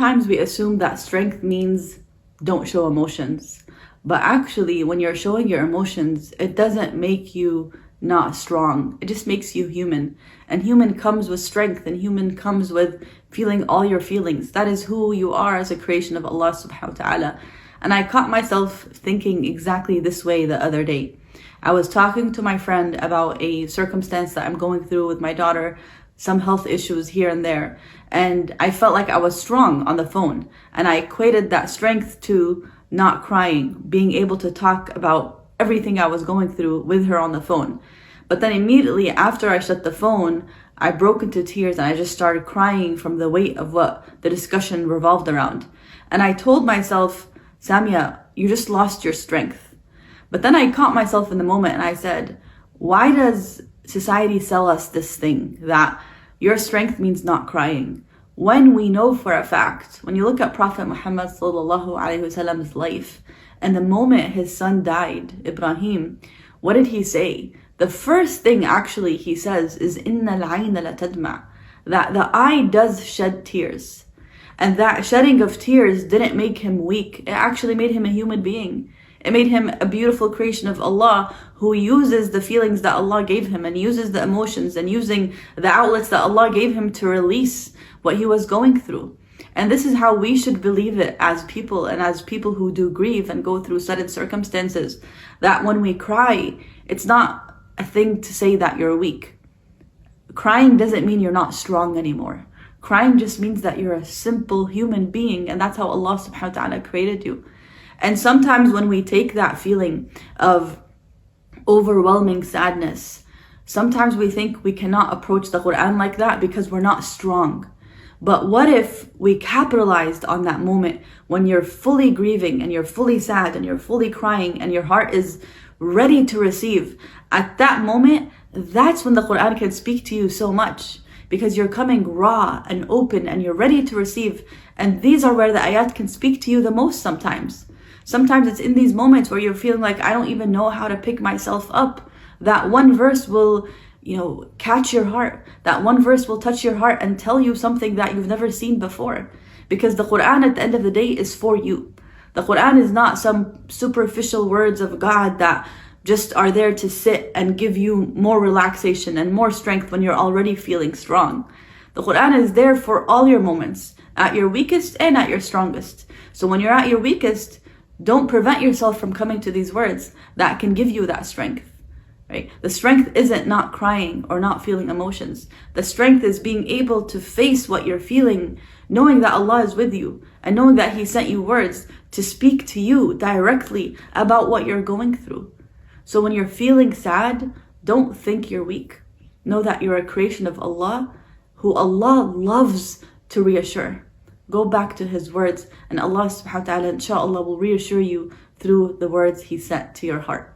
sometimes we assume that strength means don't show emotions. But actually, when you're showing your emotions, it doesn't make you not strong. It just makes you human. And human comes with strength, and human comes with feeling all your feelings. That is who you are as a creation of Allah subhanahu wa ta'ala. And I caught myself thinking exactly this way the other day. I was talking to my friend about a circumstance that I'm going through with my daughter, some health issues here and there. And I felt like I was strong on the phone. And I equated that strength to not crying, being able to talk about everything I was going through with her on the phone. But then immediately after I shut the phone, I broke into tears and I just started crying from the weight of what the discussion revolved around. And I told myself, Samia, you just lost your strength. But then I caught myself in the moment and I said, why does society sell us this thing that your strength means not crying? When we know for a fact, when you look at Prophet Muhammad sallallahu alaihi wasallam's life, and the moment his son died, Ibrahim, what did he say? The first thing actually he says is Inna al-ayna la tadma, that the eye does shed tears. And that shedding of tears didn't make him weak. It actually made him a human being. It made him a beautiful creation of Allah who uses the feelings that Allah gave him and uses the emotions and using the outlets that Allah gave him to release what he was going through. And this is how we should believe it as people and as people who do grieve and go through sudden circumstances, that when we cry, it's not a thing to say that you're weak. Crying doesn't mean you're not strong anymore. Crying just means that you're a simple human being, and that's how Allah subhanahu wa ta'ala created you. And sometimes when we take that feeling of overwhelming sadness, sometimes we think we cannot approach the Quran like that because we're not strong. But what if we capitalized on that moment when you're fully grieving and you're fully sad and you're fully crying and your heart is ready to receive? At that moment, that's when the Quran can speak to you so much, because you're coming raw and open and you're ready to receive. And these are where the ayat can speak to you the most sometimes. Sometimes it's in these moments where you're feeling like, I don't even know how to pick myself up. That one verse will, catch your heart. That one verse will touch your heart and tell you something that you've never seen before. Because the Quran at the end of the day is for you. The Quran is not some superficial words of God that just are there to sit and give you more relaxation and more strength when you're already feeling strong. The Quran is there for all your moments, at your weakest and at your strongest. So when you're at your weakest, don't prevent yourself from coming to these words that can give you that strength. Right? The strength isn't not crying or not feeling emotions. The strength is being able to face what you're feeling, knowing that Allah is with you and knowing that He sent you words to speak to you directly about what you're going through. So when you're feeling sad, don't think you're weak. Know that you're a creation of Allah who Allah loves to reassure. Go back to His words and Allah subhanahu wa ta'ala inshallah will reassure you through the words He sent to your heart.